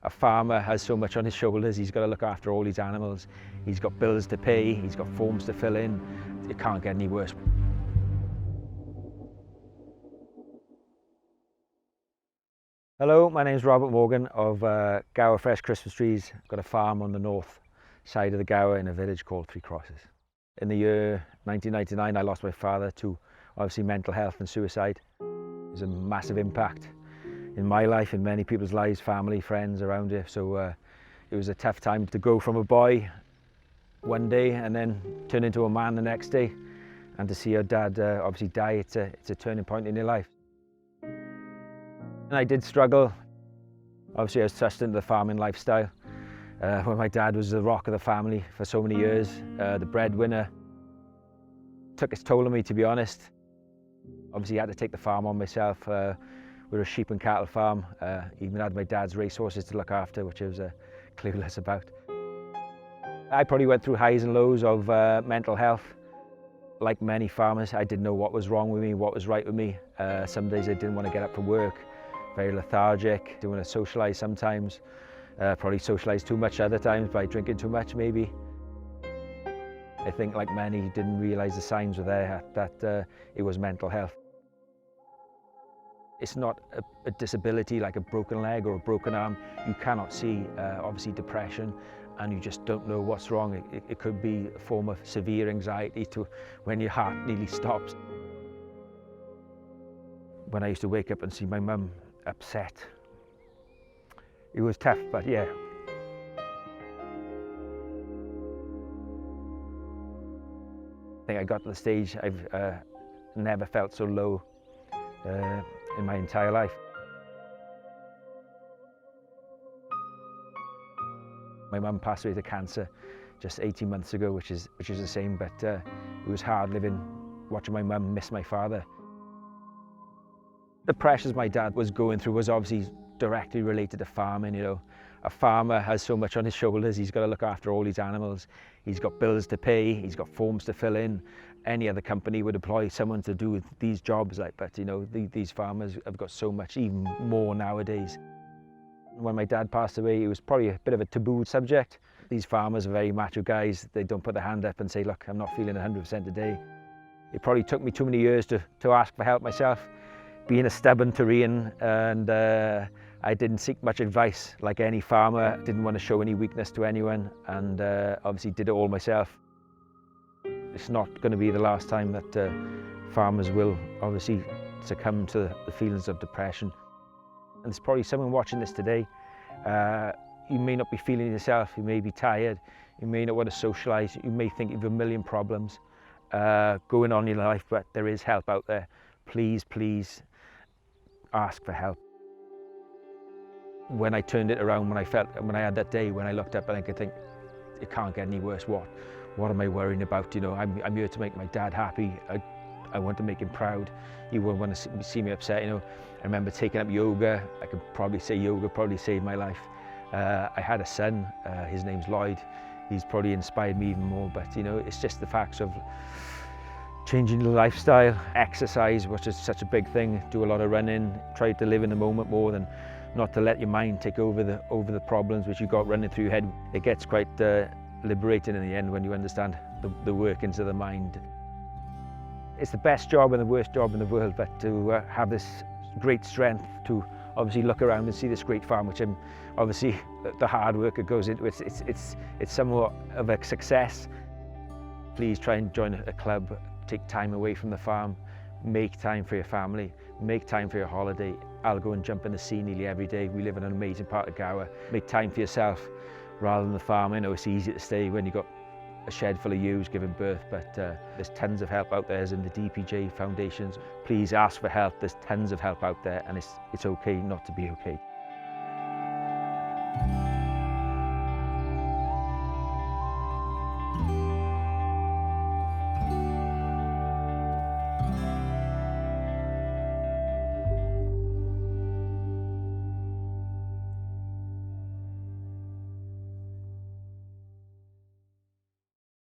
A farmer has so much on his shoulders. He's got to look after all his animals. He's got bills to pay. He's got forms to fill in. It can't get any worse. Hello, my name's Robert Morgan of Gower Fresh Christmas Trees. I've got a farm on the north side of the Gower in a village called Three Crosses. In the year 1999, I lost my father to obviously mental health and suicide. It was a massive impact in my life, in many people's lives, family, friends around here. So it was a tough time to go from a boy one day and then turn into a man the next day, and to see your dad obviously die. It's a turning point in your life. And I did struggle. Obviously I was thrust into the farming lifestyle when my dad was the rock of the family for so many years, the breadwinner. Took its toll on me, to be honest. Obviously I had to take the farm on myself. We're a sheep and cattle farm. Even had my dad's racehorses to look after, which I was clueless about. I probably went through highs and lows of mental health. Like many farmers, I didn't know what was wrong with me, what was right with me. Some days I didn't want to get up for work, very lethargic, didn't want to socialise sometimes. Probably socialised too much other times by drinking too much maybe. I think like many didn't realise the signs were there, that it was mental health. It's not a disability like a broken leg or a broken arm. You cannot see obviously depression, and you just don't know what's wrong. It could be a form of severe anxiety to when your heart nearly stops. When I used to wake up and see my mum upset, it was tough, but yeah. I think I got to the stage I've never felt so low in my entire life. My mum passed away to cancer just 18 months ago, which is the same, but it was hard living, watching my mum miss my father. The pressures my dad was going through was obviously directly related to farming, you know. A farmer has so much on his shoulders. He's got to look after all his animals. He's got bills to pay. He's got forms to fill in. Any other company would employ someone to do these jobs, but you know, these farmers have got so much, even more nowadays. When my dad passed away, it was probably a bit of a taboo subject. These farmers are very macho guys. They don't put their hand up and say, look, I'm not feeling 100% today. It probably took me too many years to ask for help myself, being a stubborn Tyrian, and I didn't seek much advice. Like any farmer, didn't want to show any weakness to anyone, and obviously did it all myself. It's not going to be the last time that farmers will obviously succumb to the feelings of depression. And there's probably someone watching this today. You may not be feeling yourself, you may be tired, you may not want to socialise, you may think you have a million problems going on in your life, but there is help out there. Please, please ask for help. When I turned it around, when I had that day, when I looked up and I could think, it can't get any worse, what am I worrying about? You know, I'm here to make my dad happy. I want to make him proud. He won't want to see me upset, you know. I remember taking up yoga. I could probably say yoga probably saved my life. I had a son, his name's Lloyd. He's probably inspired me even more, but you know, it's just the facts of changing the lifestyle, exercise, which is such a big thing, do a lot of running, try to live in the moment more than not to let your mind take over the problems which you got running through your head. It gets quite liberating in the end when you understand the workings of the mind. It's the best job and the worst job in the world, but to have this great strength to obviously look around and see this great farm, which I'm obviously the hard work that goes into it, it's somewhat of a success. Please try and join a club, take time away from the farm, make time for your family, make time for your holiday. I'll go and jump in the sea nearly every day. We live in an amazing part of Gower. Make time for yourself rather than the farm. I know it's easy to stay when you've got a shed full of ewes giving birth, but there's tons of help out there. There's in the DPJ Foundations. Please ask for help. There's tons of help out there, and it's okay not to be okay.